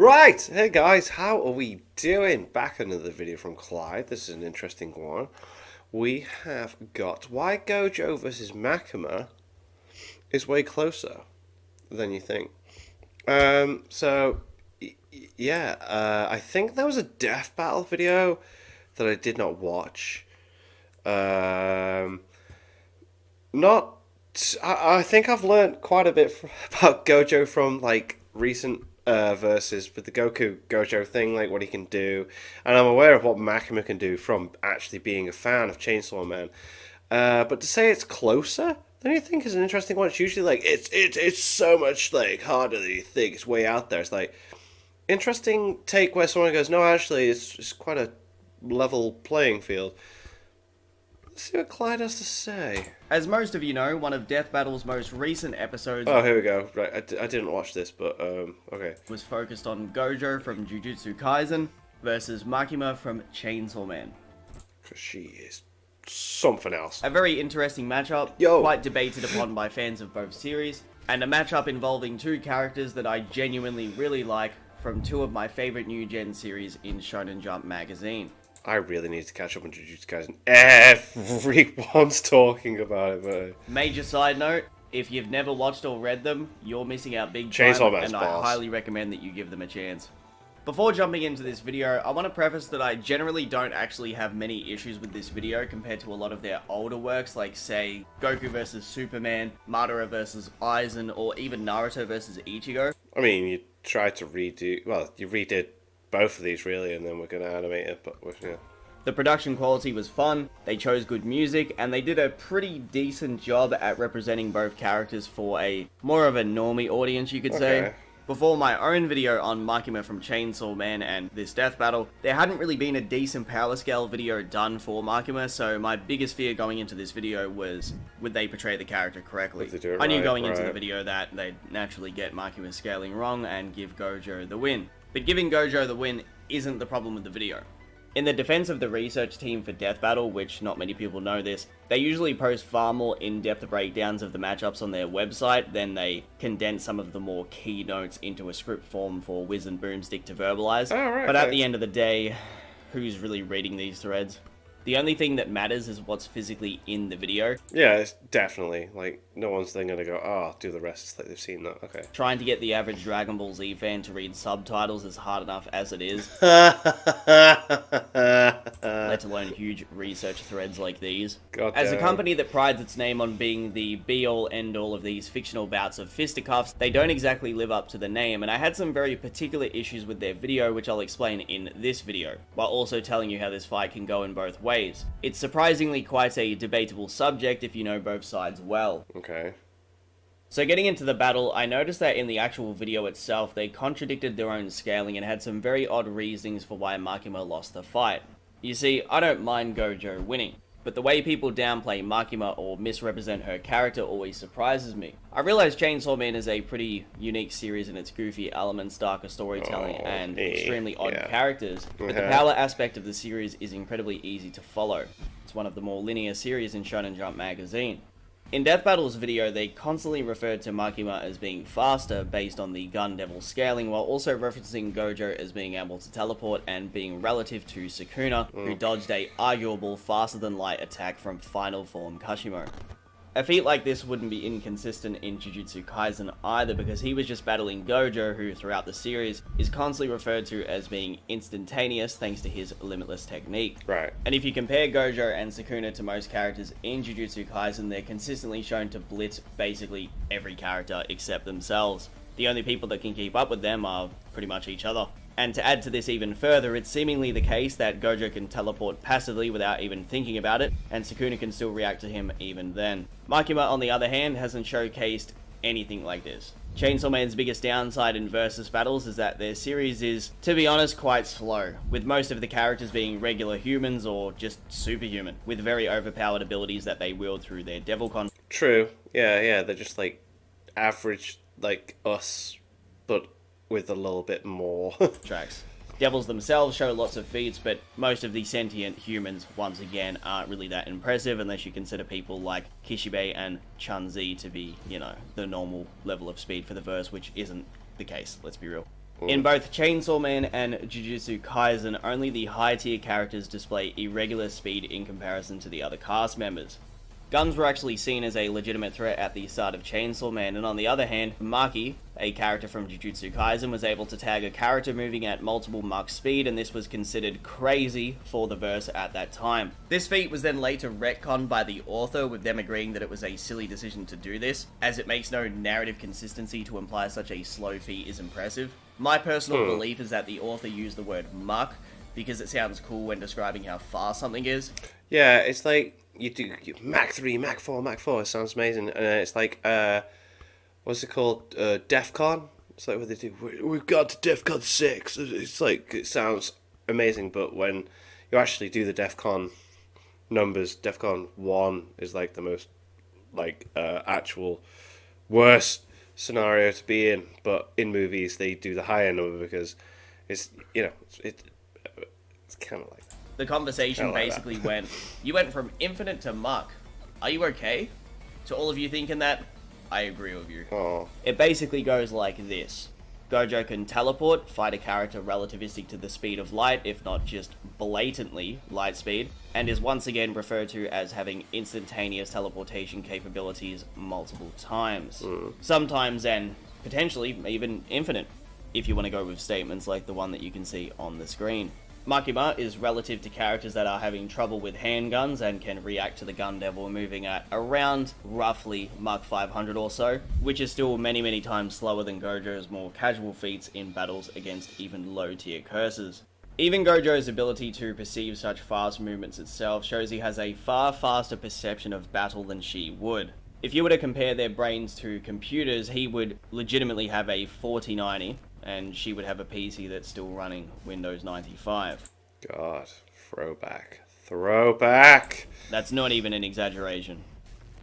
Right, hey guys, how are we doing? Back another video from Clyde. This is an interesting one. We have got why Gojo versus Makima is way closer than you think. So yeah, I think there was a death battle video that I did not watch. Um, not. I think I've learned quite a bit about Gojo from like recent verses with the Gojo thing, like what he can do, and I'm aware of what Makima can do from actually being a fan of Chainsaw Man. But to say it's closer than you think is an interesting one. It's usually like it's so much like harder than you think. It's way out there. It's like interesting take where someone goes, no, actually, it's quite a level playing field. Let's see what Clyde has to say. As most of you know, one of Death Battle's most recent episodes Oh, here we go. Right, I didn't watch this, but okay. was focused on Gojo from Jujutsu Kaisen versus Makima from Chainsaw Man. Because she is something else. A very interesting matchup, quite debated upon by fans of both series, and a matchup involving two characters that I genuinely really like from two of my favorite new gen series in Shonen Jump magazine. I really need to catch up on Jujutsu Kaisen. Everyone's talking about it, but... Major side note, if you've never watched or read them, you're missing out big Chainsaw time, Man's and boss. I highly recommend that you give them a chance. Before jumping into this video, I want to preface that I generally don't actually have many issues with this video compared to a lot of their older works, like say, Goku vs Superman, Madara vs Aizen, or even Naruto vs Ichigo. I mean, you tried to redo... Well, you redid both of these, really, and then we're going to animate it, but yeah. The production quality was fun, they chose good music, and they did a pretty decent job at representing both characters for a more of a normie audience, you could say. Before my own video on Makima from Chainsaw Man and this death battle, there hadn't really been a decent power scale video done for Makima, so my biggest fear going into this video was, would they portray the character correctly? I knew going into the video that they'd naturally get Makima's scaling wrong and give Gojo the win. But giving Gojo the win isn't the problem with the video. In the defense of the research team for Death Battle, which not many people know this, they usually post far more in-depth breakdowns of the matchups on their website than they condense some of the more key notes into a script form for Wiz and Boomstick to verbalize. But at the end of the day, who's really reading these threads? The only thing that matters is what's physically in the video. Yeah, it's definitely. Like, no one's then gonna go, oh, I'll do the rest. It's like they've seen that. Okay. Trying to get the average Dragon Ball Z fan to read subtitles is hard enough as it is. Let alone huge research threads like these. As a company that prides its name on being the be-all, end-all of these fictional bouts of fisticuffs, they don't exactly live up to the name, and I had some very particular issues with their video, which I'll explain in this video, while also telling you how this fight can go in both ways. It's surprisingly quite a debatable subject if you know both sides well. Okay. So getting into the battle, I noticed that in the actual video itself, they contradicted their own scaling and had some very odd reasonings for why Makima lost the fight. You see, I don't mind Gojo winning, but the way people downplay Makima or misrepresent her character always surprises me. I realize Chainsaw Man is a pretty unique series in its goofy elements, darker storytelling, and extremely odd characters, but the power aspect of the series is incredibly easy to follow. It's one of the more linear series in Shonen Jump magazine. In Death Battle's video, they constantly referred to Makima as being faster based on the Gun Devil scaling, while also referencing Gojo as being able to teleport and being relative to Sukuna, who dodged a arguable faster-than-light attack from Final Form Kashimo. A feat like this wouldn't be inconsistent in Jujutsu Kaisen either, because he was just battling Gojo, who throughout the series is constantly referred to as being instantaneous thanks to his limitless technique. Right. And if you compare Gojo and Sukuna to most characters in Jujutsu Kaisen, they're consistently shown to blitz basically every character except themselves. The only people that can keep up with them are pretty much each other. And to add to this even further, it's seemingly the case that Gojo can teleport passively without even thinking about it, and Sukuna can still react to him even then. Makima, on the other hand, hasn't showcased anything like this. Chainsaw Man's biggest downside in versus battles is that their series is, to be honest, quite slow, with most of the characters being regular humans or just superhuman, with very overpowered abilities that they wield through their devil con. True. Yeah, they're just like average, like us, but with a little bit more tracks. Devils themselves show lots of feats, but most of the sentient humans, once again, aren't really that impressive unless you consider people like Kishibe and Chun-Zi to be, you know, the normal level of speed for the verse, which isn't the case, let's be real. In both Chainsaw Man and Jujutsu Kaisen, only the high tier characters display irregular speed in comparison to the other cast members. Guns were actually seen as a legitimate threat at the start of Chainsaw Man, and on the other hand, Maki, a character from Jujutsu Kaisen, was able to tag a character moving at multiple Mach speed, and this was considered crazy for the verse at that time. This feat was then later retconned by the author, with them agreeing that it was a silly decision to do this, as it makes no narrative consistency to imply such a slow feat is impressive. My personal belief is that the author used the word Mach because it sounds cool when describing how fast something is. Yeah, it's like you do Mach 3, Mach 4, Mach 4. It sounds amazing. And it's like, what's it called? DEFCON? It's like what they do. We've got to DEFCON 6. It's like, it sounds amazing, but when you actually do the DEFCON numbers, DEFCON 1 is like the most, like, actual worst scenario to be in. But in movies, they do the higher number because it's, you know, it's kind of like that. The conversation like basically went, you went from infinite to Mach. Are you okay? To all of you thinking that, I agree with you. Oh. It basically goes like this. Gojo can teleport, fight a character relativistic to the speed of light, if not just blatantly light speed, and is once again referred to as having instantaneous teleportation capabilities multiple times. Sometimes, and potentially even infinite, if you want to go with statements like the one that you can see on the screen. Makima is relative to characters that are having trouble with handguns and can react to the gun devil moving at around roughly Mach 500 or so, which is still many times slower than Gojo's more casual feats in battles against even low tier cursors. Even Gojo's ability to perceive such fast movements itself shows he has a far faster perception of battle than she would. If you were to compare their brains to computers, he would legitimately have a 4090, and she would have a PC that's still running Windows 95. God, throwback. That's not even an exaggeration.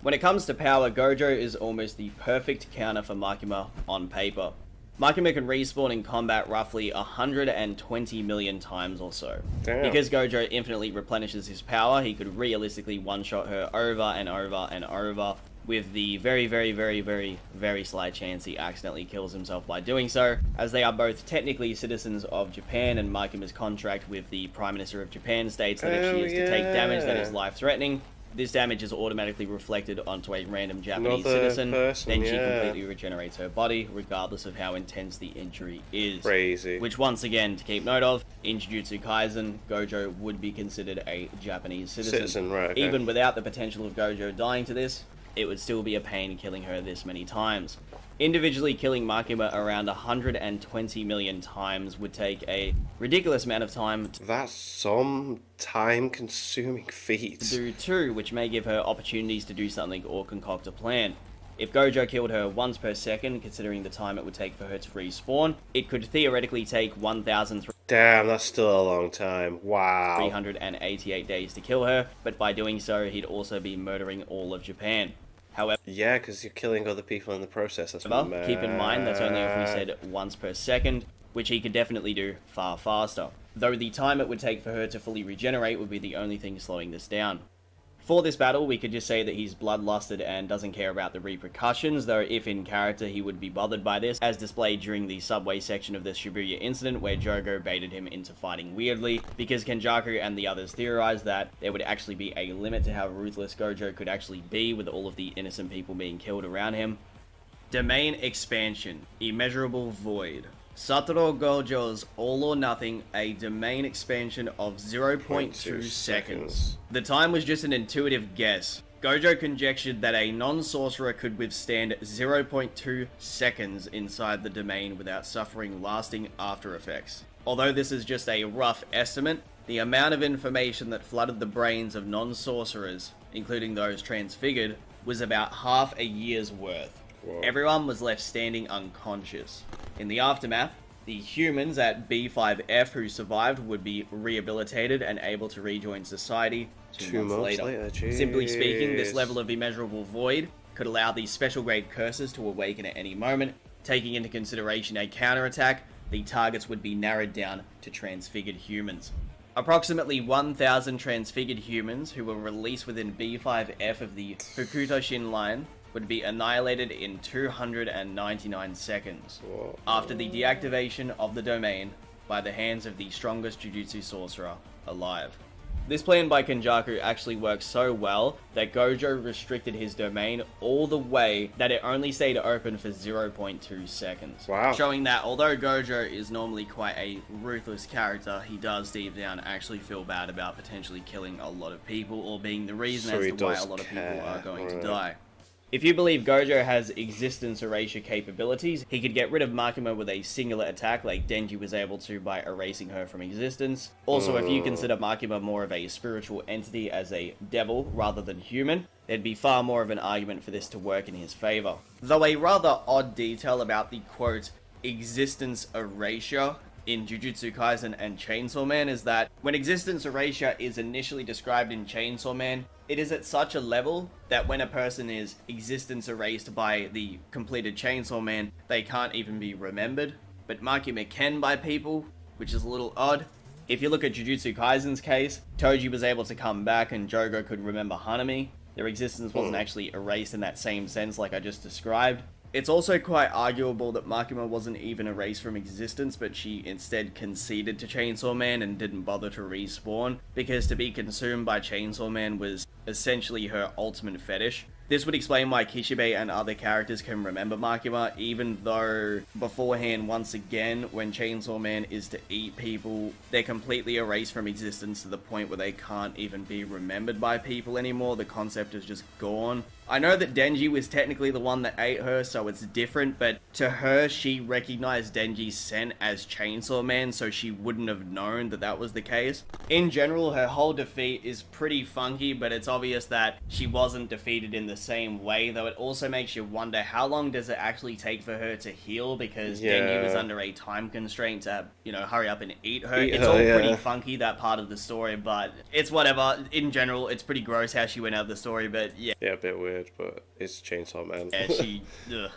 When it comes to power, Gojo is almost the perfect counter for Makima on paper. Makima can respawn in combat roughly 120 million times or so. Damn. Because Gojo infinitely replenishes his power, he could realistically one-shot her over and over and over, with the very slight chance he accidentally kills himself by doing so, as they are both technically citizens of Japan, and Makima's contract with the Prime Minister of Japan states that if she is to take damage that is life-threatening, this damage is automatically reflected onto a random Japanese citizen, then she completely regenerates her body, regardless of how intense the injury is. Crazy. Which, once again, to keep note of, in Jujutsu Kaisen, Gojo would be considered a Japanese citizen. Right, okay. Even without the potential of Gojo dying to this, it would still be a pain killing her this many times. Individually killing Makima around 120 million times would take a ridiculous amount of time That's some time-consuming feat. to do too, which may give her opportunities to do something or concoct a plan. If Gojo killed her once per second, considering the time it would take for her to respawn, it could theoretically take 1,388 Damn, that's still a long time. Wow. days to kill her, but by doing so, he'd also be murdering all of Japan. However, Yeah, because you're killing other people in the process. That's mad. keep in mind that's only if we said once per second, which he could definitely do far faster. Though the time it would take for her to fully regenerate would be the only thing slowing this down. For this battle, we could just say that he's bloodlusted and doesn't care about the repercussions, though if in character he would be bothered by this, as displayed during the subway section of the Shibuya incident where Jogo baited him into fighting weirdly, because Kenjaku and the others theorized that there would actually be a limit to how ruthless Gojo could actually be with all of the innocent people being killed around him. Domain expansion, immeasurable void. Satoru Gojo's All or Nothing, a domain expansion of 0.2 seconds. The time was just an intuitive guess. Gojo conjectured that a non-sorcerer could withstand 0.2 seconds inside the domain without suffering lasting after effects. Although this is just a rough estimate, the amount of information that flooded the brains of non-sorcerers, including those transfigured, was about half a year's worth. Whoa. Everyone was left standing unconscious. In the aftermath, the humans at B5F who survived would be rehabilitated and able to rejoin society 2 months later. Simply speaking, this level of immeasurable void could allow these special grade curses to awaken at any moment. Taking into consideration a counterattack, the targets would be narrowed down to transfigured humans. Approximately 1,000 transfigured humans who were released within B5F of the Hokuto Shin line would be annihilated in 299 seconds Whoa. after the deactivation of the domain by the hands of the strongest Jujutsu sorcerer alive. This plan by Kenjaku actually worked so well that Gojo restricted his domain all the way that it only stayed open for 0.2 seconds. Wow. Showing that although Gojo is normally quite a ruthless character, he does deep down actually feel bad about potentially killing a lot of people or being the reason So as he to why does a lot of people care, are going to right. die. If you believe Gojo has existence erasure capabilities, he could get rid of Makima with a singular attack like Denji was able to by erasing her from existence. Also, if you consider Makima more of a spiritual entity as a devil rather than human, there'd be far more of an argument for this to work in his favor. Though a rather odd detail about the quote, existence erasure in Jujutsu Kaisen and Chainsaw Man is that when existence erasure is initially described in Chainsaw Man, it is at such a level that when a person is existence erased by the completed Chainsaw Man, they can't even be remembered. But Makima can by people, which is a little odd. If you look at Jujutsu Kaisen's case, Toji was able to come back and Jogo could remember Hanami. Their existence wasn't actually erased in that same sense like I just described. It's also quite arguable that Makima wasn't even erased from existence, but she instead conceded to Chainsaw Man and didn't bother to respawn, because to be consumed by Chainsaw Man was essentially her ultimate fetish. This would explain why Kishibe and other characters can remember Makima, even though beforehand, once again, when Chainsaw Man is to eat people, they're completely erased from existence to the point where they can't even be remembered by people anymore. The concept is just gone. I know that Denji was technically the one that ate her, so it's different, but to her, she recognized Denji's scent as Chainsaw Man, so she wouldn't have known that that was the case. In general, her whole defeat is pretty funky, but it's obvious that she wasn't defeated in the same way, though it also makes you wonder how long does it actually take for her to heal, because Denji was under a time constraint to, hurry up and eat her. It's all pretty funky, that part of the story, but it's whatever. In general, it's pretty gross how she went out of the story, but yeah. Yeah, a bit weird, but it's Chainsaw Man. Yeah, ugh.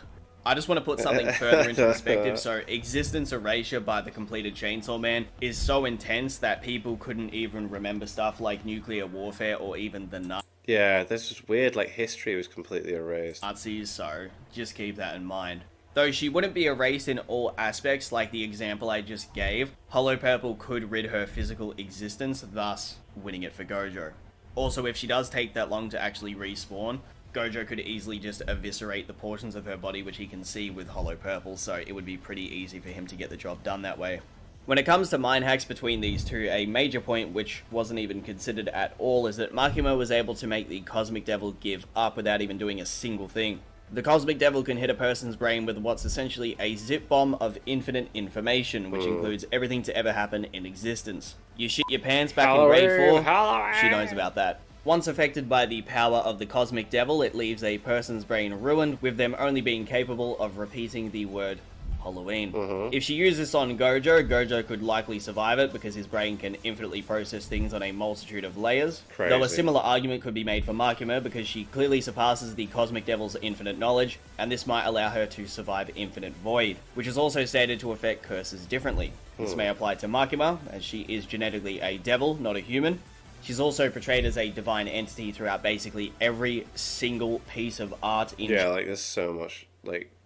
I just want to put something further into perspective. So, existence erasure by the completed Chainsaw Man is so intense that people couldn't even remember stuff like nuclear warfare or even the Yeah, this is weird, like history was completely erased. Nazis, so just keep that in mind. Though she wouldn't be erased in all aspects like the example I just gave, Hollow Purple could rid her physical existence, thus winning it for Gojo. Also, if she does take that long to actually respawn, Gojo could easily just eviscerate the portions of her body which he can see with Hollow Purple, so it would be pretty easy for him to get the job done that way. When it comes to mind hacks between these two, a major point which wasn't even considered at all is that Makima was able to make the Cosmic Devil give up without even doing a single thing. The Cosmic Devil can hit a person's brain with what's essentially a zip bomb of infinite information, which includes everything to ever happen in existence. You shit your pants back in grade 4, she knows about that. Once affected by the power of the Cosmic Devil, it leaves a person's brain ruined, with them only being capable of repeating the word Halloween. If she uses this on Gojo, Gojo could likely survive it because his brain can infinitely process things on a multitude of layers. Crazy. Though a similar argument could be made for Makima because she clearly surpasses the Cosmic Devil's infinite knowledge, and this might allow her to survive Infinite Void, which is also stated to affect curses differently. This may apply to Makima, as she is genetically a devil, not a human. She's also portrayed as a divine entity throughout basically every single piece of art in there's so much,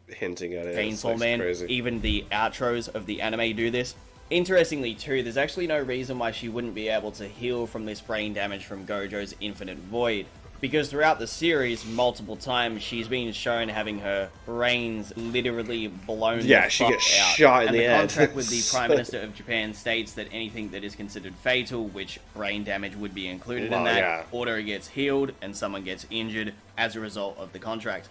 hinting at it. Chainsaw Man. Crazy. Even the outros of the anime do this. Interestingly too, there's actually no reason why she wouldn't be able to heal from this brain damage from Gojo's Infinite Void, because throughout the series, multiple times, she's been shown having her brains literally blown the fuck she gets out. shot in and the head. contract with the Prime Minister of Japan states that anything that is considered fatal, which brain damage would be included in that, order gets healed and someone gets injured as a result of the contract.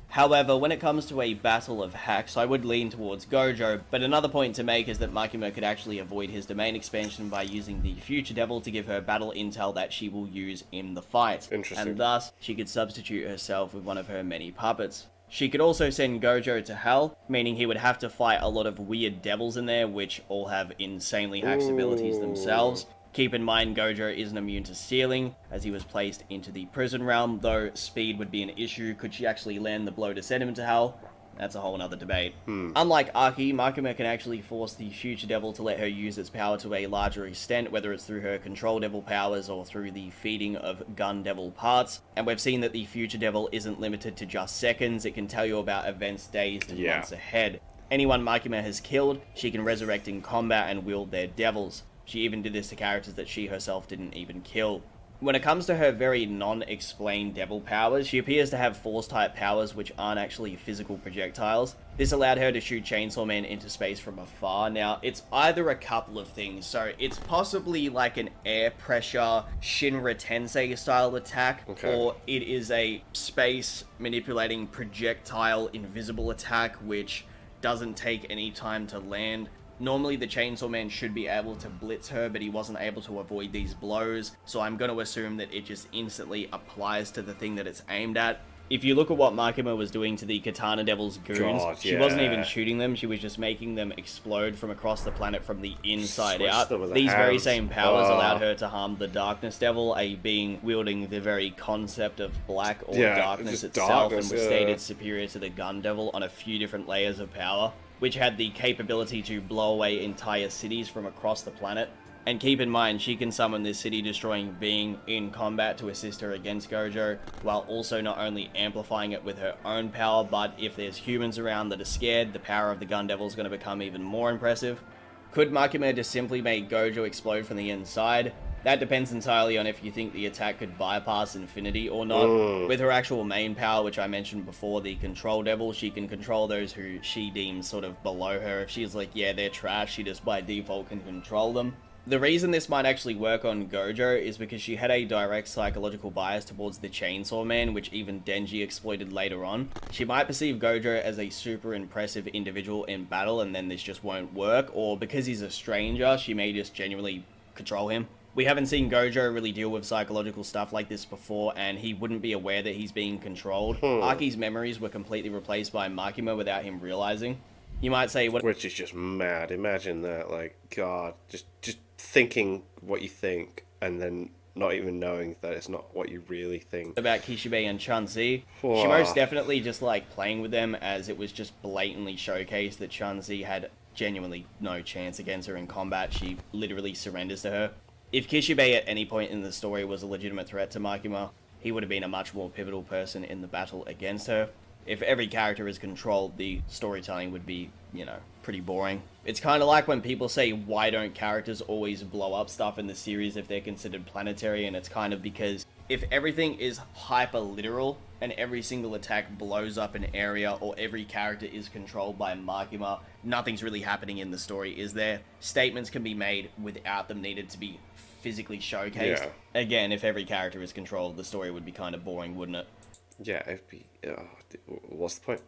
However, when it comes to a battle of hacks, I would lean towards Gojo, but another point to make is that Makima could actually avoid his domain expansion by using the Future Devil to give her battle intel that she will use in the fight. Interesting. And thus, she could substitute herself with one of her many puppets. She could also send Gojo to hell, meaning he would have to fight a lot of weird devils in there, which all have insanely hacked abilities themselves. Keep in mind, Gojo isn't immune to sealing, as he was placed into the prison realm, though speed would be an issue. Could she actually land the blow to send him to hell? That's a whole nother debate. Unlike Aki, Makima can actually force the Future Devil to let her use its power to a larger extent, whether it's through her Control Devil powers or through the feeding of Gun Devil parts. And we've seen that the Future Devil isn't limited to just seconds, it can tell you about events days and months ahead. Anyone Makima has killed, she can resurrect in combat and wield their devils. She even did this to characters that she herself didn't even kill. When it comes to her very non-explained devil powers, she appears to have force-type powers which aren't actually physical projectiles. This allowed her to shoot Chainsaw Man into space from afar. Now, it's either a couple of things. So, it's possibly like an air pressure Shinra Tensei style attack, or it is a space manipulating projectile invisible attack which doesn't take any time to land. Normally the Chainsaw Man should be able to blitz her, but he wasn't able to avoid these blows, so I'm going to assume that it just instantly applies to the thing that it's aimed at. If you look at what Makima was doing to the Katana Devil's goons, she wasn't even shooting them, she was just making them explode from across the planet from the inside out. These very same powers allowed her to harm the Darkness Devil, a being wielding the very concept of black or darkness itself, and was stated superior to the Gun Devil on a few different layers of power, which had the capability to blow away entire cities from across the planet. And keep in mind, she can summon this city-destroying being in combat to assist her against Gojo, while also not only amplifying it with her own power, but if there's humans around that are scared, the power of the Gun Devil is going to become even more impressive. Could Makima just simply make Gojo explode from the inside? That depends entirely on if you think the attack could bypass Infinity or not. With her actual main power, which I mentioned before, the Control Devil, she can control those who she deems sort of below her. If she's like, yeah, they're trash, she just by default can control them. The reason this might actually work on Gojo is because she had a direct psychological bias towards the Chainsaw Man, which even Denji exploited later on. She might perceive Gojo as a super impressive individual in battle, and then this just won't work, or because he's a stranger, she may just genuinely control him. We haven't seen Gojo really deal with psychological stuff like this before, and he wouldn't be aware that he's being controlled. Aki's memories were completely replaced by Makima without him realizing. You might say, what? Which is just mad. Imagine that, like, God, just thinking what you think, and then not even knowing that it's not what you really think. About Kishibe and Chun-Zi. She most definitely just liked playing with them, as it was just blatantly showcased that Chun-Zi had genuinely no chance against her in combat. She literally surrenders to her. If Kishibe at any point in the story was a legitimate threat to Makima, he would have been a much more pivotal person in the battle against her. If every character is controlled, the storytelling would be, pretty boring. It's kind of like when people say, why don't characters always blow up stuff in the series if they're considered planetary, and it's kind of because if everything is hyper-literal, and every single attack blows up an area, or every character is controlled by Makima, nothing's really happening in the story, is there? Statements can be made without them needed to be physically showcased. Again, if every character is controlled, the story would be kind of boring, wouldn't it? Yeah, it'd be... what's the point?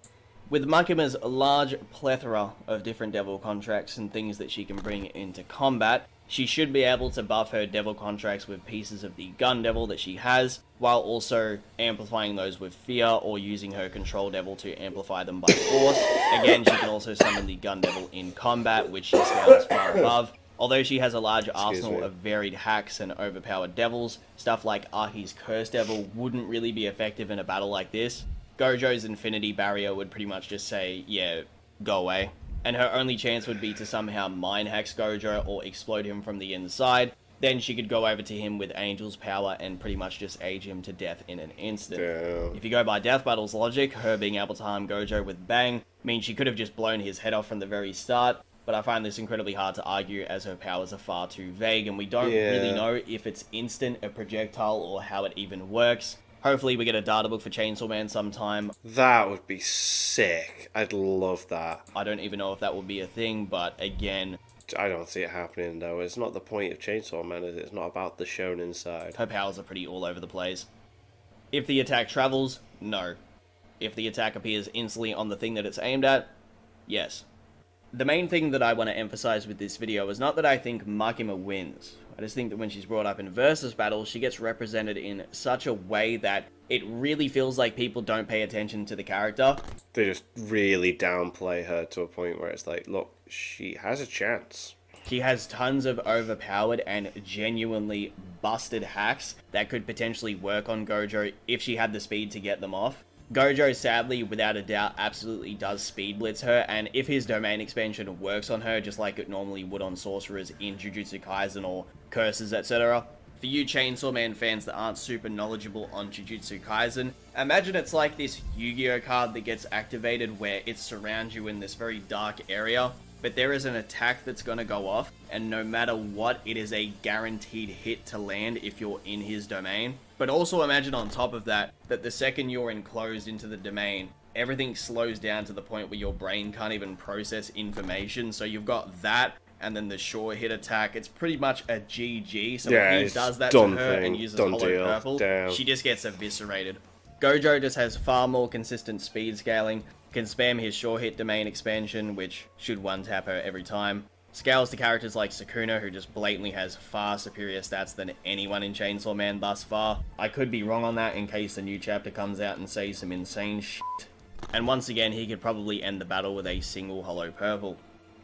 With Makima's large plethora of different devil contracts and things that she can bring into combat, she should be able to buff her devil contracts with pieces of the Gun Devil that she has, while also amplifying those with fear or using her Control Devil to amplify them by force. Again, she can also summon the Gun Devil in combat, which she scales far above. Although she has a large arsenal of varied hacks and overpowered devils, stuff like Aki's Curse Devil wouldn't really be effective in a battle like this. Gojo's Infinity Barrier would pretty much just say, yeah, go away. And her only chance would be to somehow mind hex Gojo or explode him from the inside. Then she could go over to him with Angel's power and pretty much just age him to death in an instant. If you go by Death Battle's logic, her being able to harm Gojo with Bang means she could have just blown his head off from the very start. But I find this incredibly hard to argue as her powers are far too vague and we don't really know if it's instant, a projectile, or how it even works. Hopefully we get a data book for Chainsaw Man sometime. That would be sick. I'd love that. I don't even know if that would be a thing, but again... I don't see it happening though. It's not the point of Chainsaw Man, is it? It's not about the shonen side. Her powers are pretty all over the place. If the attack travels, no. If the attack appears instantly on the thing that it's aimed at, yes. The main thing that I want to emphasize with this video is not that I think Makima wins. I just think that when she's brought up in versus battles, she gets represented in such a way that it really feels like people don't pay attention to the character. They just really downplay her to a point where it's like, look, she has a chance. She has tons of overpowered and genuinely busted hacks that could potentially work on Gojo if she had the speed to get them off. Gojo, sadly, without a doubt, absolutely does speed blitz her, and if his domain expansion works on her just like it normally would on sorcerers in Jujutsu Kaisen or curses, etc., for you Chainsaw Man fans that aren't super knowledgeable on Jujutsu Kaisen, imagine it's like this Yu-Gi-Oh card that gets activated where it surrounds you in this very dark area, but there is an attack that's going to go off, and no matter what, it is a guaranteed hit to land if you're in his domain. But also imagine on top of that, that the second you're enclosed into the domain, everything slows down to the point where your brain can't even process information, so you've got that, and then the sure hit attack. It's pretty much a GG, so if he does that to her and uses Hollow Purple, she just gets eviscerated. Gojo just has far more consistent speed scaling, can spam his sure hit domain expansion, which should one-tap her every time. Scales to characters like Sukuna, who just blatantly has far superior stats than anyone in Chainsaw Man thus far. I could be wrong on that in case a new chapter comes out and says some insane shit. And once again, he could probably end the battle with a single Hollow Purple.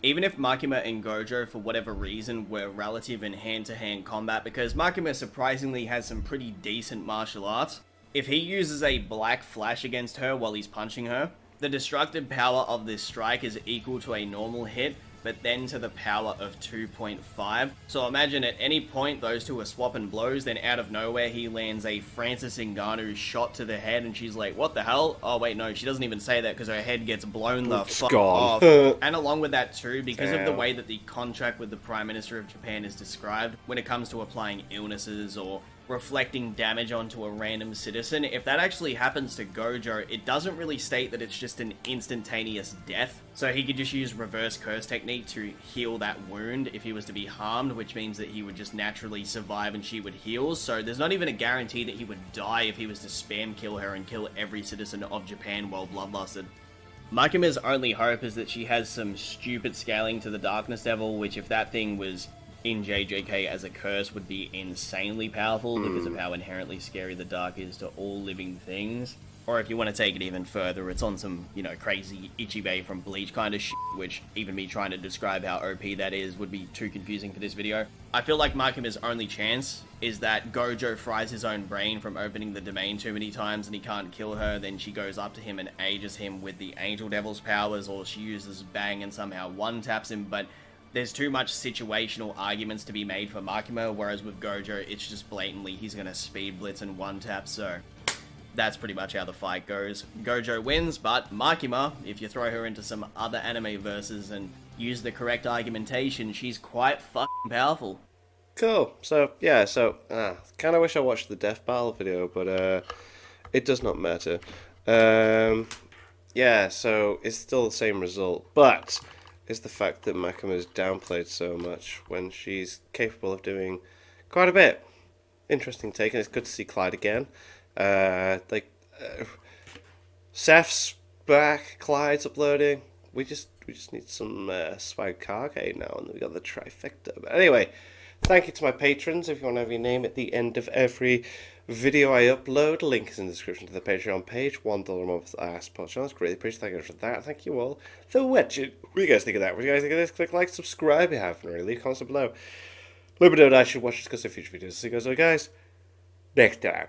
Even if Makima and Gojo, for whatever reason, were relative in hand-to-hand combat, because Makima surprisingly has some pretty decent martial arts, if he uses a black flash against her while he's punching her, the destructive power of this strike is equal to a normal hit, but then to the power of 2.5. So imagine at any point those two are swapping blows, then out of nowhere he lands a Francis Ngannou shot to the head, and she's like, what the hell? Oh wait, no, she doesn't even say that because her head gets blown the fuck off. And along with that too, because of the way that the contract with the Prime Minister of Japan is described, when it comes to applying illnesses or reflecting damage onto a random citizen, if that actually happens to Gojo, it doesn't really state that it's just an instantaneous death. So he could just use reverse curse technique to heal that wound if he was to be harmed, which means that he would just naturally survive and she would heal. So there's not even a guarantee that he would die if he was to spam kill her and kill every citizen of Japan while bloodlusted. Makima's only hope is that she has some stupid scaling to the Darkness Devil, which if that thing was in JJK as a curse would be insanely powerful because of how inherently scary the dark is to all living things. Or if you want to take it even further, it's on some, crazy Ichibei from Bleach kind of shit, which even me trying to describe how OP that is would be too confusing for this video. I feel like Makima's only chance is that Gojo fries his own brain from opening the domain too many times and he can't kill her, then she goes up to him and ages him with the Angel Devil's powers, or she uses Bang and somehow one-taps him, but there's too much situational arguments to be made for Makima, whereas with Gojo, it's just blatantly he's going to speed blitz and one-tap, so that's pretty much how the fight goes. Gojo wins, but Makima, if you throw her into some other anime verses and use the correct argumentation, she's quite fucking powerful. Cool. So, yeah, kind of wish I watched the Death Battle video, but it does not matter. Yeah, so it's still the same result, but is the fact that Makima is downplayed so much when she's capable of doing quite a bit. Interesting take, and it's good to see Clyde again. Seth's back, Clyde's uploading. We just need some swag Kage now, and we got the trifecta. But anyway, thank you to my patrons. If you want to have your name at the end of every video I upload, link is in the description to the Patreon page. $1 a month I ask per channel. Greatly appreciate. Thank you for that. Thank you all. The Wetched. What do you guys think of that? What do you guys think of this? Click like, subscribe if you haven't already. Leave comments below. Let me know that I should watch this because of future videos. See you guys, next time.